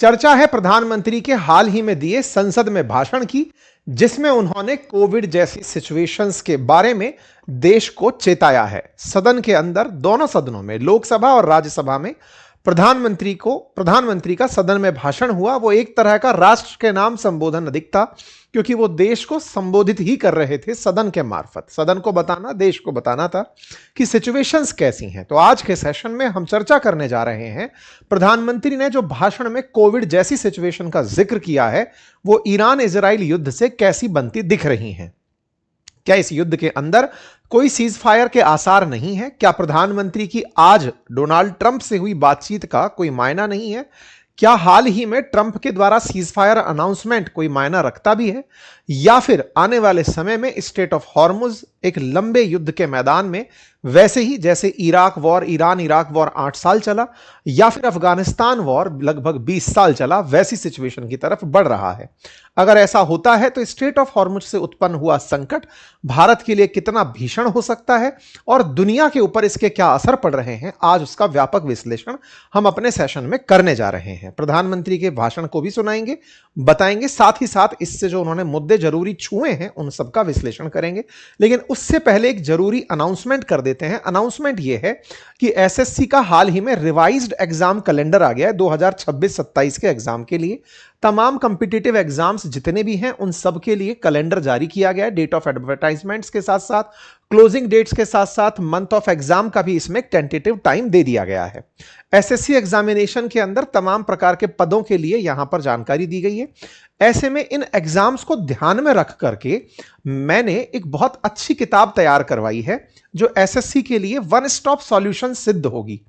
चर्चा है प्रधानमंत्री के हाल ही में दिए संसद में भाषण की, जिसमें उन्होंने कोविड जैसी सिचुएशंस के बारे में देश को चेताया है। सदन के अंदर दोनों सदनों में, लोकसभा और राज्यसभा में प्रधानमंत्री का सदन में भाषण हुआ। वो एक तरह का राष्ट्र के नाम संबोधन अधिक था, क्योंकि वो देश को संबोधित ही कर रहे थे सदन के मार्फत। सदन को बताना, देश को बताना था कि सिचुएशंस कैसी हैं। तो आज के सेशन में हम चर्चा करने जा रहे हैं, प्रधानमंत्री ने जो भाषण में कोविड जैसी सिचुएशन का जिक्र किया है, वो ईरान इजराइल युद्ध से कैसी बनती दिख रही हैं। क्या इस युद्ध के अंदर कोई सीज फायर के आसार नहीं है? क्या प्रधानमंत्री की आज डोनाल्ड ट्रंप से हुई बातचीत का कोई मायना नहीं है? क्या हाल ही में ट्रंप के द्वारा सीज फायर अनाउंसमेंट कोई मायना रखता भी है? या फिर आने वाले समय में स्टेट ऑफ हॉर्मुज एक लंबे युद्ध के मैदान में, वैसे ही जैसे ईरान इराक वॉर 8 साल चला, या फिर अफगानिस्तान वॉर लगभग 20 साल चला, वैसी सिचुएशन की तरफ बढ़ रहा है? अगर ऐसा होता है तो स्टेट ऑफ हॉर्मुज से उत्पन्न हुआ संकट भारत के लिए कितना भीषण हो सकता है और दुनिया के ऊपर इसके क्या असर पड़ रहे हैं, आज उसका व्यापक विश्लेषण हम अपने सेशन में करने जा रहे हैं। प्रधानमंत्री के भाषण को भी सुनाएंगे, बताएंगे, साथ ही साथ इससे जो उन्होंने मुद्दे जरूरी छुए हैं उन सबका विश्लेषण करेंगे। लेकिन उससे पहले एक जरूरी अनाउंसमेंट कर देते हैं। अनाउंसमेंट यह है कि एसएससी का हाल ही में रिवाइज्ड एग्जाम कैलेंडर आ गया है 2026-27 के एग्जाम के लिए। तमाम कॉम्पिटिटिव एग्जाम्स जितने भी हैं उन सब के लिए कैलेंडर जारी किया गया है। डेट ऑफ एडवर्टाइजमेंट्स के साथ साथ, क्लोजिंग डेट्स के साथ साथ मंथ ऑफ एग्जाम का भी इसमें टेंटेटिव टाइम दे दिया गया है। एसएससी एग्जामिनेशन के अंदर तमाम प्रकार के पदों के लिए यहां पर जानकारी दी गई है। ऐसे में इन एग्जाम्स को ध्यान में रख करके मैंने एक बहुत अच्छी किताब तैयार करवाई है, जो एसएससी के लिए वन स्टॉप सॉल्यूशन सिद्ध होगी।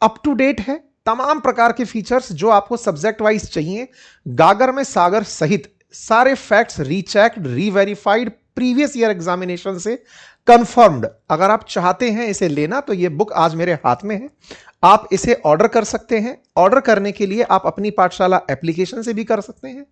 अप टू डेट है, तमाम प्रकार के फीचर्स जो आपको सब्जेक्ट वाइज चाहिए, गागर में सागर सहित सारे फैक्ट्स रीचेक्ड, रीवेरिफाइड, प्रीवियस ईयर एग्जामिनेशन से कंफर्म्ड। अगर आप चाहते हैं इसे लेना तो यह बुक आज मेरे हाथ में है, आप इसे ऑर्डर कर सकते हैं। ऑर्डर करने के लिए आप अपनी पाठशाला एप्लीकेशन से भी कर सकते हैं,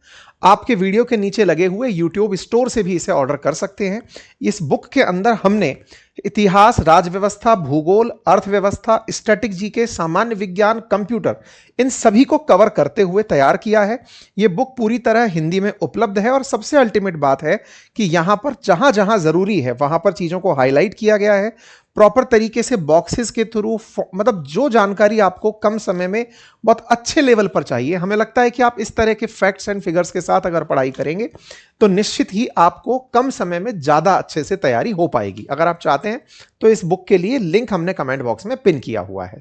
आपके वीडियो के नीचे लगे हुए यूट्यूब स्टोर से भी इसे ऑर्डर कर सकते हैं। इस बुक के अंदर हमने इतिहास, राज्य व्यवस्था, भूगोल, अर्थव्यवस्था, स्टैटिक जीके, सामान्य विज्ञान, कंप्यूटर, इन सभी को कवर करते हुए तैयार किया है। यह बुक पूरी तरह हिंदी में उपलब्ध है और सबसे अल्टीमेट बात है कि यहां पर जहां जहां जरूरी है वहां पर चीजों को हाईलाइट किया गया है प्रॉपर तरीके से, बॉक्सेस के थ्रू। मतलब जो जानकारी आपको कम समय में बहुत अच्छे लेवल पर चाहिए, हमें लगता है कि आप इस तरह के फैक्ट्स एंड फिगर्स के साथ अगर पढ़ाई करेंगे तो निश्चित ही आपको कम समय में ज्यादा अच्छे से तैयारी हो पाएगी। अगर आप चाहते हैं तो इस बुक के लिए लिंक हमने कमेंट बॉक्स में पिन किया हुआ है।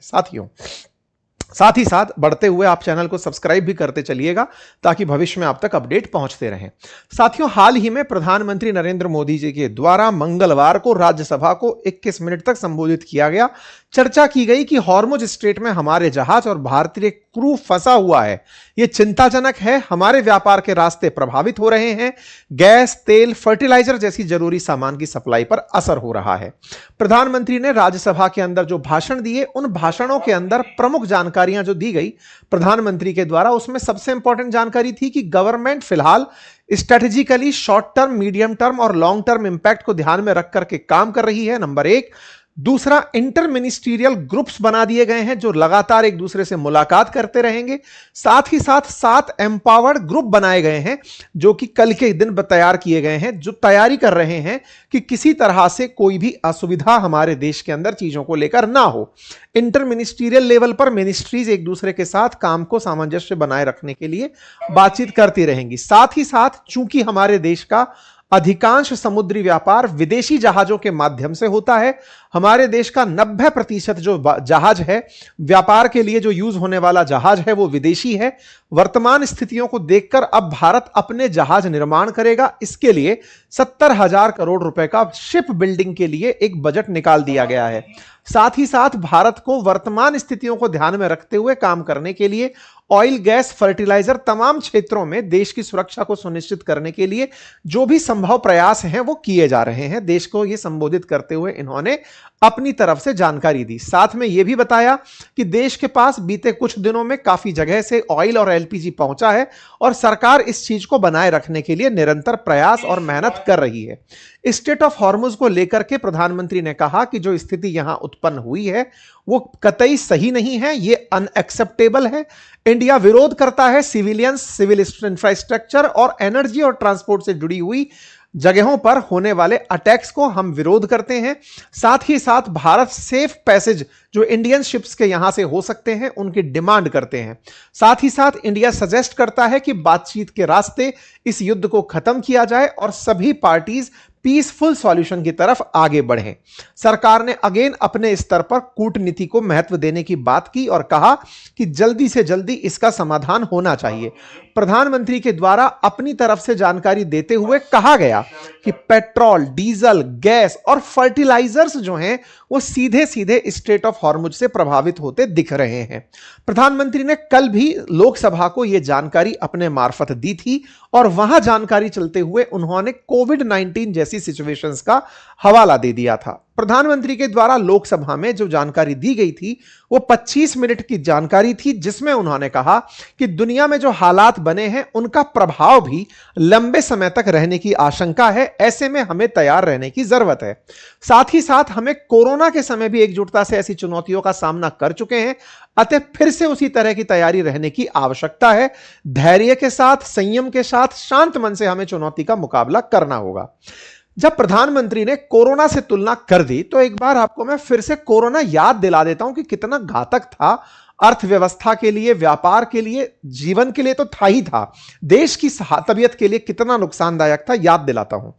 साथ ही साथ बढ़ते हुए आप चैनल को सब्सक्राइब भी करते चलिएगा, ताकि भविष्य में आप तक अपडेट पहुंचते रहें। साथियों, हाल ही में प्रधानमंत्री नरेंद्र मोदी जी के द्वारा मंगलवार को राज्यसभा को 21 मिनट तक संबोधित किया गया। चर्चा की गई कि हॉर्मुज स्ट्रेट में हमारे जहाज और भारतीय क्रू फंसा हुआ है, यह चिंताजनक है। हमारे व्यापार के रास्ते प्रभावित हो रहे हैं। गैस, तेल, फर्टिलाइजर जैसी जरूरी सामान की सप्लाई पर असर हो रहा है। प्रधानमंत्री ने राज्यसभा के अंदर जो भाषण दिए, उन भाषणों के अंदर प्रमुख जानकारियां जो दी गई प्रधानमंत्री के द्वारा, उसमें सबसे इंपॉर्टेंट जानकारी थी कि गवर्नमेंट फिलहाल strategically short term, medium term और लॉन्ग टर्म इंपैक्ट को ध्यान में रख करके काम कर रही है, नंबर 1। दूसरा, इंटर मिनिस्ट्रियल ग्रुप्स बना दिए गए हैं जो लगातार एक दूसरे से मुलाकात करते रहेंगे। साथ ही साथ 7 एम्पावर्ड ग्रुप बनाए गए हैं जो कि कल के दिन तैयार किए गए हैं, जो तैयारी कर रहे हैं कि किसी तरह से कोई भी असुविधा हमारे देश के अंदर चीजों को लेकर ना हो। इंटर मिनिस्ट्रियल लेवल पर मिनिस्ट्रीज एक दूसरे के साथ काम को सामंजस्य बनाए रखने के लिए बातचीत करती रहेंगी। साथ ही साथ चूंकि हमारे देश का अधिकांश समुद्री व्यापार विदेशी जहाजों के माध्यम से होता है, हमारे देश का 90% जो जहाज है, व्यापार के लिए जो यूज होने वाला जहाज है, वो विदेशी है। वर्तमान स्थितियों को देखकर अब भारत अपने जहाज निर्माण करेगा। इसके लिए 70,000 करोड़ रुपए का शिप बिल्डिंग के लिए एक बजट निकाल दिया गया है। साथ ही साथ भारत को वर्तमान स्थितियों को ध्यान में रखते हुए काम करने के लिए ऑयल, गैस, फर्टिलाइजर, तमाम क्षेत्रों में देश की सुरक्षा को सुनिश्चित करने के लिए जो भी संभव प्रयास हैं वो किए जा रहे हैं। देश को यह संबोधित करते हुए इन्होंने अपनी तरफ से जानकारी दी। साथ में यह भी बताया कि देश के पास बीते कुछ दिनों में काफी जगह से ऑयल और एलपीजी पहुंचा है और सरकार इस चीज को बनाए रखने के लिए निरंतर प्रयास और मेहनत कर रही है। स्ट्रेट ऑफ हॉर्मुज को लेकर के प्रधानमंत्री ने कहा कि जो स्थिति यहां उत्पन्न हुई है वो कतई सही नहीं है, ये अनएक्सेप्टेबल है। इंडिया विरोध करता है सिविलियंस, सिविल इंफ्रास्ट्रक्चर और एनर्जी और ट्रांसपोर्ट से जुड़ी हुई जगहों पर होने वाले अटैक्स को हम विरोध करते हैं। साथ ही साथ भारत सेफ पैसेज जो इंडियन शिप्स के यहां से हो सकते हैं उनकी डिमांड करते हैं। साथ ही साथ इंडिया सजेस्ट करता है कि बातचीत के रास्ते इस युद्ध को खत्म किया जाए और सभी पार्टीज पीसफुल सॉल्यूशन की तरफ आगे बढ़ें। सरकार ने अगेन अपने स्तर पर कूटनीति को महत्व देने की बात की और कहा कि जल्दी से जल्दी इसका समाधान होना चाहिए। प्रधानमंत्री के द्वारा अपनी तरफ से जानकारी देते हुए कहा गया कि पेट्रोल, डीजल, गैस और फर्टिलाइजर्स जो हैं वो सीधे सीधे स्ट्रेट ऑफ हॉर्मुज से प्रभावित होते दिख रहे हैं। प्रधानमंत्री ने कल भी लोकसभा को यह जानकारी अपने मार्फत दी थी और वहां जानकारी चलते हुए उन्होंने कोविड-19 जैसी सिचुएशंस का हवाला दे दिया था। प्रधानमंत्री के द्वारा लोकसभा में जो जानकारी दी गई थी वो 25 मिनट की जानकारी थी, जिसमें उन्होंने कहा कि दुनिया में जो हालात बने हैं उनका प्रभाव भी लंबे समय तक रहने की आशंका है। ऐसे में हमें तैयार रहने की जरूरत है। साथ ही साथ हमें कोरोना के समय भी एकजुटता से ऐसी चुनौतियों का सामना कर चुके हैं, अतः फिर से उसी तरह की तैयारी रहने की आवश्यकता है। धैर्य के साथ, संयम के साथ, शांत मन से हमें चुनौती का मुकाबला करना होगा। जब प्रधानमंत्री ने कोरोना से तुलना कर दी तो एक बार आपको मैं फिर से कोरोना याद दिला देता हूं कि कितना घातक था। अर्थव्यवस्था के लिए, व्यापार के लिए, जीवन के लिए तो था ही था, देश की तबीयत के लिए कितना नुकसानदायक था याद दिलाता हूं।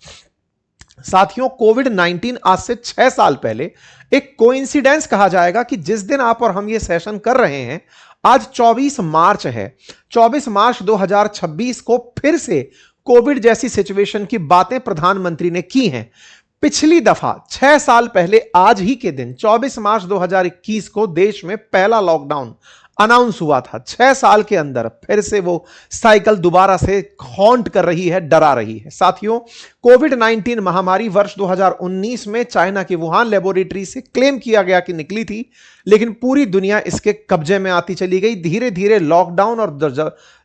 साथियों, कोविड-19 आज से 6 साल पहले एक कोइंसिडेंस कहा जाएगा कि जिस दिन आप और हम ये सेशन कर रहे हैं आज 24 मार्च है। 24 मार्च 2026 को फिर से कोविड जैसी सिचुएशन की बातें प्रधानमंत्री ने की हैं। पिछली दफा 6 साल पहले आज ही के दिन 24 मार्च 2021 को देश में पहला लॉकडाउन अनाउंस हुआ था। 6 साल के अंदर फिर से वो साइकिल दोबारा से हॉन्ट कर रही है, डरा रही है। साथियों, कोविड-19 महामारी वर्ष 2019 में चाइना की वुहान लेबोरेटरी से क्लेम किया गया कि निकली थी, लेकिन पूरी दुनिया इसके कब्जे में आती चली गई। धीरे धीरे लॉकडाउन और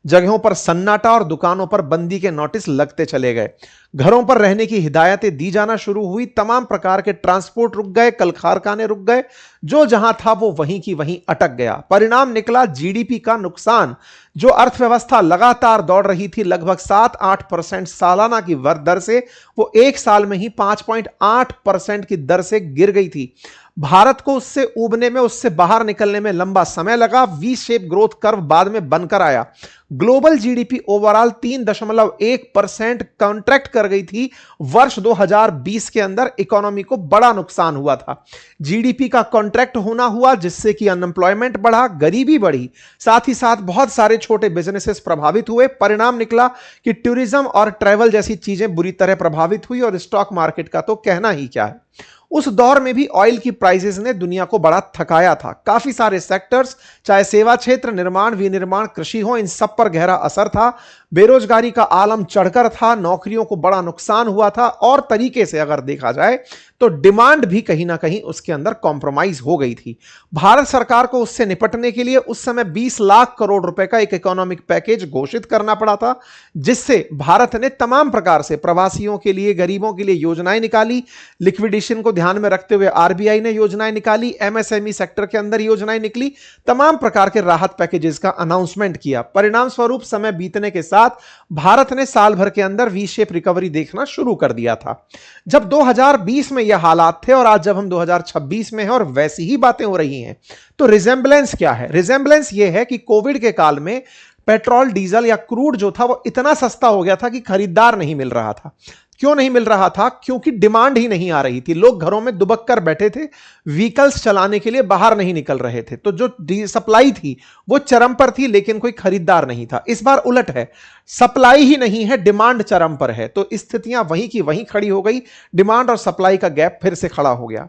जगहों पर सन्नाटा और दुकानों पर बंदी के नोटिस लगते चले गए। घरों पर रहने की हिदायतें दी जाना शुरू हुई। तमाम प्रकार के ट्रांसपोर्ट रुक गए, कल कारखाने रुक गए, जो जहां था वो वहीं की वहीं अटक गया। परिणाम निकला जीडीपी का नुकसान। जो अर्थव्यवस्था लगातार दौड़ रही थी लगभग 7-8% सालाना की दर से, वो एक साल में ही 5.8% की दर से गिर गई थी। भारत को उससे उबने में, उससे बाहर निकलने में लंबा समय लगा। वी शेप ग्रोथ कर्व बाद में बनकर आया। ग्लोबल जीडीपी ओवरऑल 3.1% कॉन्ट्रैक्ट कर गई थी। वर्ष 2020 के अंदर इकोनॉमी को बड़ा नुकसान हुआ था। जीडीपी का कॉन्ट्रैक्ट होना हुआ, जिससे कि अनएम्प्लॉयमेंट बढ़ा, गरीबी बढ़ी, साथ ही साथ बहुत सारे छोटे बिजनेसेस प्रभावित हुए। परिणाम निकला कि टूरिज्म और ट्रैवल जैसी चीजें बुरी तरह प्रभावित हुई और स्टॉक मार्केट का तो कहना ही क्या है। उस दौर में भी ऑयल की प्राइसेस ने दुनिया को बड़ा थकाया था। काफी सारे सेक्टर्स, चाहे सेवा क्षेत्र, निर्माण, विनिर्माण, कृषि हो, इन सब पर गहरा असर था। बेरोजगारी का आलम चढ़कर था, नौकरियों को बड़ा नुकसान हुआ था और तरीके से अगर देखा जाए तो डिमांड भी कहीं ना कहीं उसके अंदर कॉम्प्रोमाइज हो गई थी। भारत सरकार को उससे निपटने के लिए उस समय 20 लाख करोड़ रुपए का एक इकोनॉमिक पैकेज घोषित करना पड़ा था, जिससे भारत ने तमाम प्रकार से प्रवासियों के लिए, गरीबों के लिए योजनाएं निकाली। लिक्विडेशन को ध्यान में रखते हुए आरबीआई ने योजनाएं निकाली, एमएसएमई सेक्टर के अंदर योजनाएं निकली, तमाम प्रकार के राहत पैकेजेस का अनाउंसमेंट किया। परिणाम स्वरूप समय बीतने के साथ भारत ने साल भर के अंदर वी शेप रिकवरी देखना शुरू कर दिया था। जब 2020 में यह हालात थे और आज जब हम 2026 में हैं और वैसी ही बातें हो रही हैं, तो रिजेंबलेंस क्या है? रिजेंबलेंस यह है कि कोविड के काल में पेट्रोल, डीजल या क्रूड जो था वो इतना सस्ता हो गया था कि खरीदार नहीं मिल रहा था। क्यों नहीं मिल रहा था? क्योंकि डिमांड ही नहीं आ रही थी। लोग घरों में दुबक कर बैठे थे, व्हीकल्स चलाने के लिए बाहर नहीं निकल रहे थे, तो जो सप्लाई थी वो चरम पर थी, लेकिन कोई खरीदार नहीं था। इस बार उलट है, सप्लाई ही नहीं है, डिमांड चरम पर है, तो स्थितियां वहीं की वहीं खड़ी हो गई। डिमांड और सप्लाई का गैप फिर से खड़ा हो गया।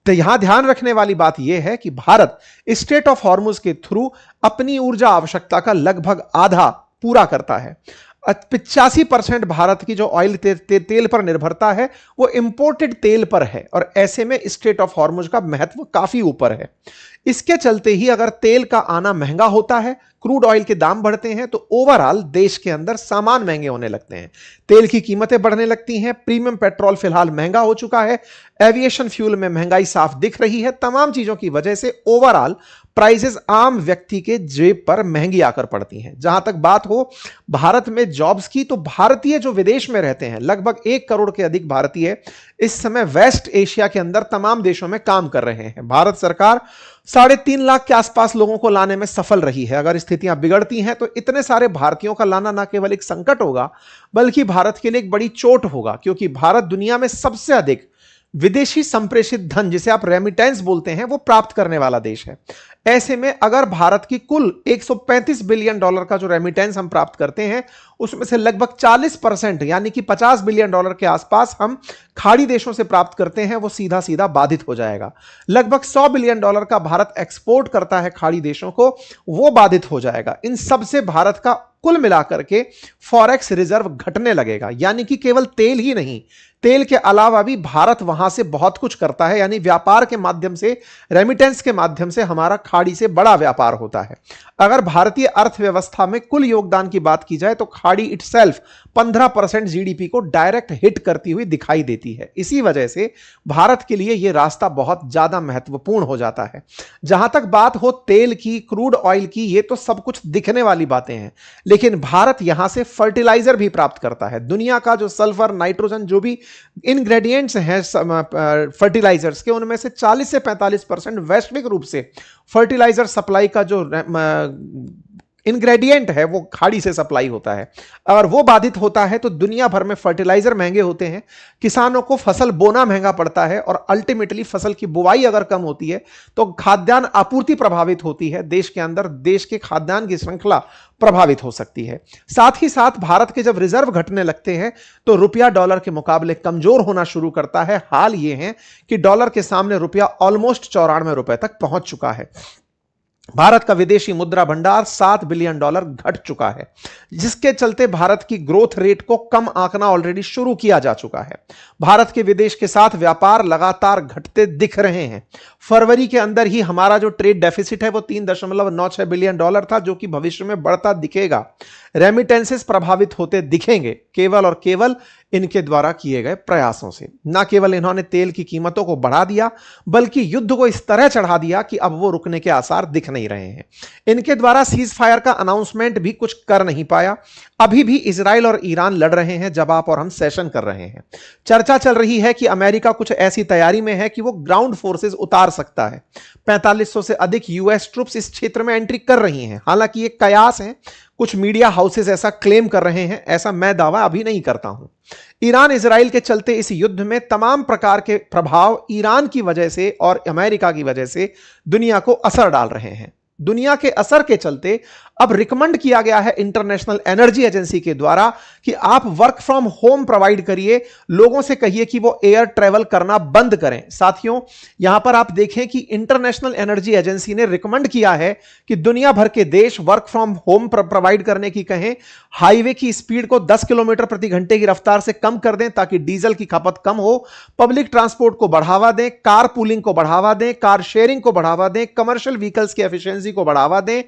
तो यहां ध्यान रखने वाली बात यह है कि भारत स्ट्रेट ऑफ हॉर्मुज के थ्रू अपनी ऊर्जा आवश्यकता का लगभग आधा पूरा करता है। 85% भारत की जो ऑयल तेल पर निर्भरता है वो इंपोर्टेड तेल पर है, और ऐसे में स्ट्रेट ऑफ हॉर्मुज का महत्व काफी ऊपर है। इसके चलते ही अगर तेल का आना महंगा होता है, क्रूड ऑयल के दाम बढ़ते हैं, तो ओवरऑल देश के अंदर सामान महंगे होने लगते हैं, तेल की कीमतें बढ़ने लगती हैं। प्रीमियम पेट्रोल फिलहाल महंगा हो चुका है, एविएशन फ्यूल में महंगाई साफ दिख रही है। तमाम चीजों की वजह से ओवरऑल प्राइसेस आम व्यक्ति के जेब पर महंगी आकर पड़ती हैं। जहां तक बात हो भारत में जॉब्स की, तो भारतीय जो विदेश में रहते हैं, लगभग 1 करोड़ के अधिक भारतीय इस समय वेस्ट एशिया के अंदर तमाम देशों में काम कर रहे हैं। भारत सरकार 3.5 लाख के आसपास लोगों को लाने में सफल रही है। अगर स्थितियां बिगड़ती हैं तो इतने सारे भारतीयों का लाना न केवल एक संकट होगा, बल्कि भारत के लिए एक बड़ी चोट होगा, क्योंकि भारत दुनिया में सबसे अधिक विदेशी संप्रेषित धन, जिसे आप रेमिटेंस बोलते हैं, वो प्राप्त करने वाला देश है। ऐसे में अगर भारत की कुल 135 बिलियन डॉलर का जो रेमिटेंस हम प्राप्त करते हैं, उसमें से लगभग 40% यानी कि 50 बिलियन डॉलर के आसपास हम खाड़ी देशों से प्राप्त करते हैं, वो सीधा सीधा बाधित हो जाएगा। लगभग 100 बिलियन डॉलर का भारत एक्सपोर्ट करता है खाड़ी देशों को, वो बाधित हो जाएगा। इन सबसे भारत का कुल मिलाकर के फॉरेक्स रिजर्व घटने लगेगा, यानी कि केवल तेल ही नहीं, तेल के अलावा भी भारत वहां से बहुत कुछ करता है, यानी व्यापार के माध्यम से, रेमिटेंस के माध्यम से हमारा खाड़ी से बड़ा व्यापार होता है। अगर भारतीय अर्थव्यवस्था में कुल योगदान की बात की जाए तो खाड़ी इटसेल्फ 15% जीडीपी को डायरेक्ट हिट करती हुई दिखाई देती है। इसी वजह से भारत के लिए यह रास्ता बहुत ज्यादा महत्वपूर्ण हो जाता है। जहां तक बात हो तेल की, क्रूड ऑयल की, ये तो सब कुछ दिखने वाली बातें हैं, लेकिन भारत यहां से फर्टिलाइजर भी प्राप्त करता है। दुनिया का जो सल्फर, नाइट्रोजन, जो भी इंग्रेडिएंट्स हैं फर्टिलाइजर्स के, उनमें से 40 से 45% वैश्विक रूप से फर्टिलाइजर सप्लाई का जो इंग्रेडिएंट है वो खाड़ी से सप्लाई होता है। अगर वो बाधित होता है तो दुनिया भर में फर्टिलाइजर महंगे होते हैं, किसानों को फसल बोना महंगा पड़ता है, और अल्टीमेटली फसल की बुवाई अगर कम होती है तो खाद्यान्न आपूर्ति प्रभावित होती है। देश के अंदर देश के खाद्यान्न की श्रृंखला प्रभावित हो सकती है। साथ ही साथ भारत के जब रिजर्व घटने लगते हैं तो रुपया डॉलर के मुकाबले कमजोर होना शुरू करता है। हाल ये है कि डॉलर के सामने रुपया ऑलमोस्ट 94 रुपए तक पहुंच चुका है। भारत का विदेशी मुद्रा भंडार 7 बिलियन डॉलर घट चुका है, जिसके चलते भारत की ग्रोथ रेट को कम आंकना ऑलरेडी शुरू किया जा चुका है। भारत के विदेश के साथ व्यापार लगातार घटते दिख रहे हैं। फरवरी के अंदर ही हमारा जो ट्रेड डेफिसिट है वो 3.96 बिलियन डॉलर था, जो कि भविष्य में बढ़ता दिखेगा। रेमिटेंसेस प्रभावित होते दिखेंगे केवल और केवल इनके द्वारा किए गए प्रयासों से। न केवल इन्होंने तेल की कीमतों को बढ़ा दिया, बल्कि युद्ध को इस तरह चढ़ा दिया कि अब वो रुकने के आसार दिख नहीं रहे हैं। इनके द्वारा सीज फायर का अनाउंसमेंट भी कुछ कर नहीं पाया। अभी भी इजराइल और ईरान लड़ रहे हैं जब आप और हम सेशन कर रहे हैं। चर्चा चल रही है कि अमेरिका कुछ ऐसी तैयारी में है कि वो ग्राउंड फोर्सेस उतार सकता है। 4500 से अधिक यूएस ट्रूप्स इस क्षेत्र में एंट्री कर रही हैं। हालांकि ये कयास है, कुछ मीडिया हाउसेस ऐसा क्लेम कर रहे हैं, ऐसा मैं दावा अभी नहीं करता हूं। ईरान इजराइल के चलते इस युद्ध में तमाम प्रकार के प्रभाव ईरान की वजह से और अमेरिका की वजह से दुनिया को असर डाल रहे हैं। दुनिया के असर के चलते अब रिकमेंड किया गया है इंटरनेशनल एनर्जी एजेंसी के द्वारा कि आप वर्क फ्रॉम होम प्रोवाइड करिए, लोगों से कहिए कि वो एयर ट्रैवल करना बंद करें। साथियों, यहां पर आप देखें कि इंटरनेशनल एनर्जी एजेंसी ने रिकमेंड किया है कि दुनिया भर के देश वर्क फ्रॉम होम प्रोवाइड करने की कहें, हाईवे की स्पीड को 10 किलोमीटर प्रति घंटे की रफ्तार से कम कर दें ताकि डीजल की खपत कम हो, पब्लिक ट्रांसपोर्ट को बढ़ावा दें, कार पूलिंग को बढ़ावा दें, कार शेयरिंग को बढ़ावा दें, कमर्शियल व्हीकल्स की एफिशिएंसी को बढ़ावा दें,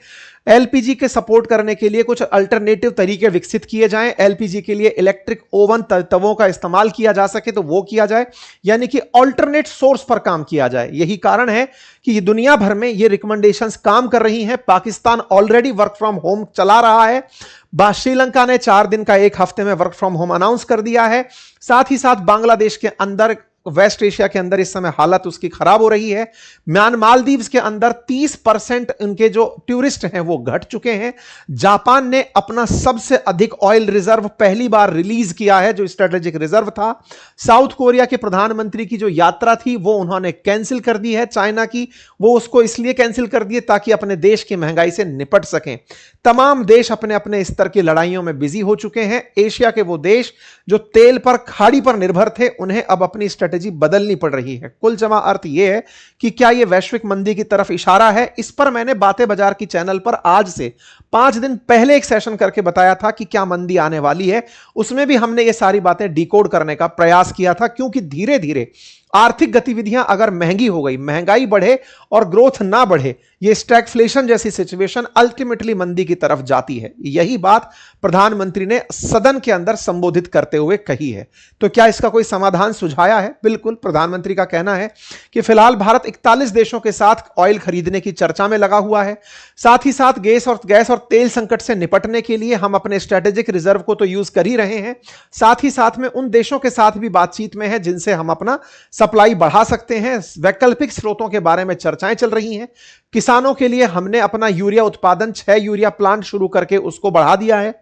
एलपीजी के सपोर्ट करने के लिए कुछ अल्टरनेटिव तरीके विकसित किए जाएं, एलपीजी के लिए इलेक्ट्रिक ओवन तवों का इस्तेमाल किया जा सके तो वो किया जाए, यानी कि अल्टरनेट सोर्स पर काम किया जाए। यही कारण है कि ये दुनिया भर में ये रिकमेंडेशंस काम कर रही हैं। Pakistan already work from home चला रहा है। श्रीलंका ने 4 दिन का 1 हफ्ते में वर्क फ्रॉम होम अनाउंस कर दिया है। साथ ही साथ बांग्लादेश के अंदर, वेस्ट एशिया के अंदर इस समय हालत उसकी खराब हो रही है। मालदीव्स के अंदर 30% उनके जो टूरिस्ट हैं वो घट चुके हैं। जापान ने अपना सबसे अधिक ऑयल रिजर्व पहली बार रिलीज किया है, जो स्ट्रेटेजिक रिजर्व था। साउथ कोरिया के प्रधानमंत्री की जो यात्रा थी वो उन्होंने कैंसिल कर दी है। चाइना की वो उसको इसलिए कैंसिल कर दी ताकि अपने देश की महंगाई से निपट सकें। तमाम देश अपने अपने स्तर की लड़ाइयों में बिजी हो चुके हैं। एशिया के वो देश जो तेल पर, खाड़ी पर निर्भर थे, उन्हें अब अपनी स्ट्रेटेजी बदलनी पड़ रही है। कुल जमा अर्थ यह है कि क्या यह वैश्विक मंदी की तरफ इशारा है। इस पर मैंने बातें बाजार की चैनल पर आज से 5 दिन पहले एक सेशन करके बताया था कि क्या मंदी आने वाली है। उसमें भी हमने ये सारी बातें डिकोड करने का प्रयास किया था, क्योंकि धीरे धीरे आर्थिक गतिविधियां अगर महंगी हो गई, महंगाई बढ़े और ग्रोथ ना बढ़े, ये स्टैगफ्लेशन जैसी सिचुएशन अल्टीमेटली मंदी की तरफ जाती है। यही बात प्रधानमंत्री ने सदन के अंदर संबोधित करते हुए कही है। तो क्या इसका कोई समाधान सुझाया है? बिल्कुल। प्रधानमंत्री का कहना है कि फिलहाल भारत 41 देशों के साथ ऑयल खरीदने की चर्चा में लगा हुआ है। साथ ही साथ गैस और तेल संकट से निपटने के लिए हम अपने स्ट्रेटेजिक रिजर्व को तो यूज कर ही रहे हैं, साथ ही साथ में उन देशों के साथ भी बातचीत में है जिनसे हम अपना सप्लाई बढ़ा सकते हैं। वैकल्पिक स्रोतों के बारे में चर्चाएं चल रही हैं। किसानों के लिए हमने अपना यूरिया उत्पादन 6 यूरिया प्लांट शुरू करके उसको बढ़ा दिया है।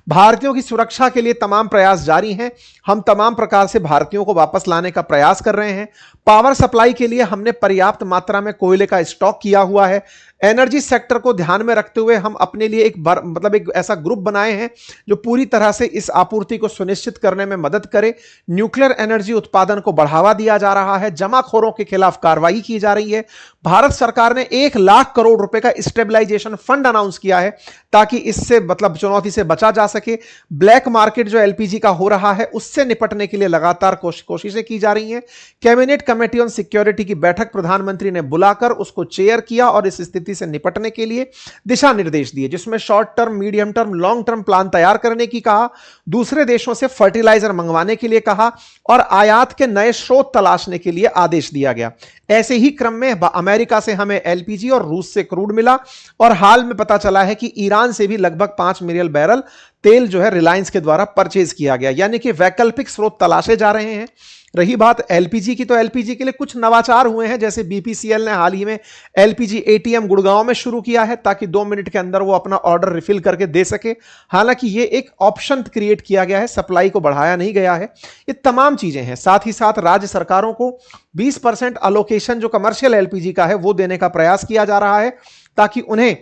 भारतीयों की सुरक्षा के लिए तमाम प्रयास जारी हैं। हम तमाम प्रकार से भारतीयों को वापस लाने का प्रयास कर रहे हैं। पावर सप्लाई के लिए हमने पर्याप्त मात्रा में कोयले का स्टॉक किया हुआ है। एनर्जी सेक्टर को ध्यान में रखते हुए हम अपने लिए एक ऐसा ग्रुप बनाए हैं जो पूरी तरह से इस आपूर्ति को सुनिश्चित करने में मदद करे। न्यूक्लियर एनर्जी उत्पादन को बढ़ावा दिया जा रहा है। जमाखोरों के खिलाफ कार्रवाई की जा रही है। भारत सरकार ने 1 लाख करोड़ रुपए का स्टेबलाइजेशन फंड अनाउंस किया है ताकि इससे चुनौती से बचा जा सके। ब्लैक मार्केट जो एलपीजी का हो रहा है उससे निपटने के लिए लगातार कोशिशें की जा रही हैं। कैबिनेट कमेटी ऑन सिक्योरिटी की बैठक प्रधानमंत्री ने बुलाकर उसको चेयर किया और इस स्थिति से निपटने के लिए दिशा निर्देश दिए, जिसमें short term, medium term, long term plan तैयार करने की कहा, दूसरे देशों से फर्टिलाइजर मंगवाने के लिए कहा और आयात के नए स्रोत तलाशने के लिए आदेश दिया गया। ऐसे ही क्रम में अमेरिका से हमें एलपीजी और रूस से क्रूड मिला और हाल में पता चला है कि ईरान से भी लगभग 5 मिलियन बैरल तेल जो है रिलायंस के द्वारा परचेज किया गया, यानी कि वैकल्पिक स्रोत तलाशे जा रहे हैं। रही बात एलपीजी की, तो एलपीजी के लिए कुछ नवाचार हुए हैं, जैसे बीपीसीएल ने हाल ही में एलपीजी एटीएम गुड़गांव में शुरू किया है ताकि 2 मिनट के अंदर वो अपना ऑर्डर रिफिल करके दे सके। हालांकि ये एक ऑप्शन क्रिएट किया गया है, सप्लाई को बढ़ाया नहीं गया है। ये तमाम चीजें हैं। साथ ही साथ राज्य सरकारों को 20% अलोकेशन जो कमर्शियल एलपीजी का है वो देने का प्रयास किया जा रहा है ताकि उन्हें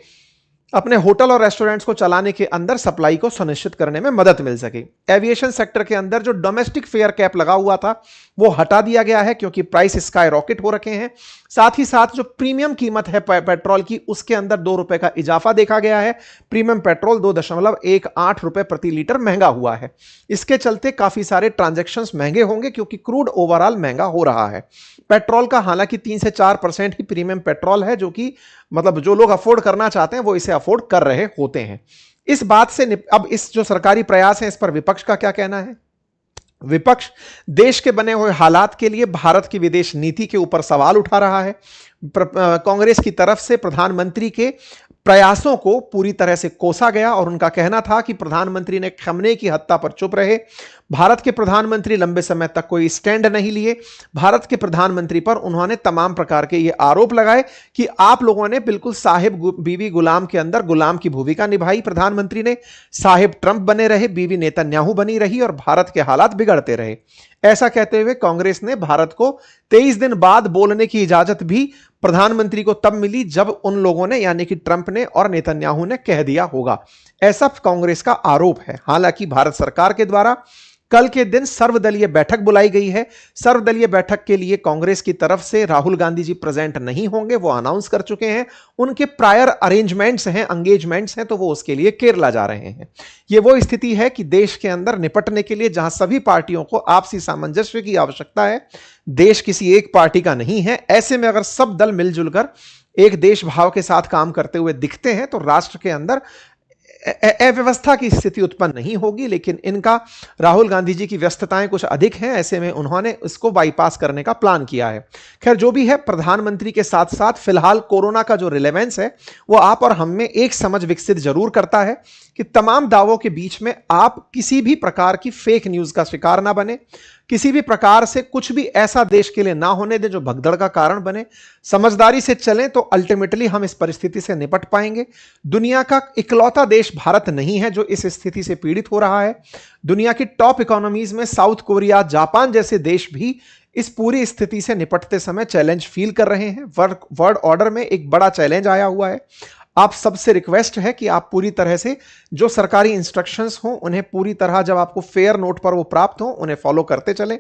अपने होटल और रेस्टोरेंट्स को चलाने के अंदर सप्लाई को सुनिश्चित करने में मदद मिल सके। एविएशन सेक्टर के अंदर जो डोमेस्टिक फेयर कैप लगा हुआ था वो हटा दिया गया है क्योंकि प्राइस स्काई रॉकेट हो रखे हैं। साथ ही साथ जो प्रीमियम कीमत है पेट्रोल की, उसके अंदर 2 रुपए का इजाफा देखा गया है। प्रीमियम पेट्रोल 2.18 रुपए प्रति लीटर महंगा हुआ है। इसके चलते काफी सारे ट्रांजैक्शंस महंगे होंगे क्योंकि क्रूड ओवरऑल महंगा हो रहा है। पेट्रोल का हालांकि 3 से 4% ही प्रीमियम पेट्रोल है, जो कि जो लोग अफोर्ड करना चाहते हैं वो इसे अफोर्ड कर रहे होते हैं। इस बात से अब इस जो सरकारी प्रयास है इस पर विपक्ष का क्या कहना है? विपक्ष देश के बने हुए हालात के लिए भारत की विदेश नीति के ऊपर सवाल उठा रहा है। कांग्रेस की तरफ से प्रधानमंत्री के प्रयासों को पूरी तरह से कोसा गया और उनका कहना था कि प्रधानमंत्री ने खमने की हत्या पर चुप रहे। भारत के प्रधानमंत्री लंबे समय तक कोई स्टैंड नहीं लिए। भारत के प्रधानमंत्री पर उन्होंने तमाम प्रकार के ये आरोप लगाए कि आप लोगों ने बिल्कुल साहिब बीवी गुलाम के अंदर गुलाम की भूमिका निभाई। प्रधानमंत्री ने साहिब ट्रंप बने रहे, बीवी नेतन्याहू बनी रही और भारत के हालात बिगड़ते रहे। ऐसा कहते हुए कांग्रेस ने भारत को 23 दिन बाद बोलने की इजाजत भी प्रधानमंत्री को तब मिली जब उन लोगों ने, यानी कि ट्रंप ने और नेतन्याहू ने कह दिया होगा। ऐसा कांग्रेस का आरोप है। हालांकि भारत सरकार के द्वारा कल के दिन सर्वदलीय बैठक बुलाई गई है। सर्वदलीय बैठक के लिए कांग्रेस की तरफ से राहुल गांधी जी प्रेजेंट नहीं होंगे, वो अनाउंस कर चुके हैं। उनके प्रायर अरेंजमेंट्स हैं, एंगेजमेंट्स हैं, तो वो उसके लिए केरला जा रहे हैं। ये वो स्थिति है कि देश के अंदर निपटने के लिए जहां सभी पार्टियों को आपसी सामंजस्य की आवश्यकता है, देश किसी एक पार्टी का नहीं है। ऐसे में अगर सब दल मिलजुल कर एक देश भाव के साथ काम करते हुए दिखते हैं तो राष्ट्र के अंदर अव्यवस्था की स्थिति उत्पन्न नहीं होगी। लेकिन इनका, राहुल गांधी जी की व्यस्तताएं कुछ अधिक हैं, ऐसे में उन्होंने इसको बाईपास करने का प्लान किया है। खैर जो भी है, प्रधानमंत्री के साथ साथ फिलहाल कोरोना का जो रिलेवेंस है वो आप और हम में एक समझ विकसित जरूर करता है कि तमाम दावों के बीच में आप किसी भी प्रकार की फेक न्यूज का शिकार ना बने, किसी भी प्रकार से कुछ भी ऐसा देश के लिए ना होने दे जो भगदड़ का कारण बने। समझदारी से चलें तो अल्टीमेटली हम इस परिस्थिति से निपट पाएंगे। दुनिया का इकलौता देश भारत नहीं है जो इस स्थिति से पीड़ित हो रहा है। दुनिया की टॉप इकोनॉमीज में साउथ कोरिया, जापान जैसे देश भी इस पूरी स्थिति से निपटते समय चैलेंज फील कर रहे हैं। वर्ल्ड ऑर्डर में एक बड़ा चैलेंज आया हुआ है। आप सबसे रिक्वेस्ट है कि आप पूरी तरह से जो सरकारी इंस्ट्रक्शंस हों उन्हें पूरी तरह, जब आपको फेयर नोट पर वो प्राप्त हो, उन्हें फॉलो करते चलें,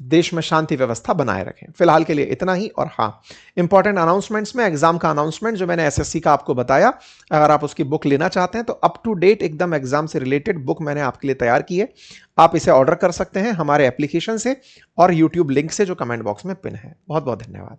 देश में शांति व्यवस्था बनाए रखें। फिलहाल के लिए इतना ही। और हाँ, इंपॉर्टेंट अनाउंसमेंट्स में एग्जाम का अनाउंसमेंट जो मैंने एसएससी का आपको बताया, अगर आप उसकी बुक लेना चाहते हैं तो अप टू डेट एकदम एग्जाम से रिलेटेड बुक मैंने आपके लिए तैयार की है। आप इसे ऑर्डर कर सकते हैं हमारे एप्लीकेशन से और यूट्यूब लिंक से जो कमेंट बॉक्स में पिन है। बहुत बहुत धन्यवाद।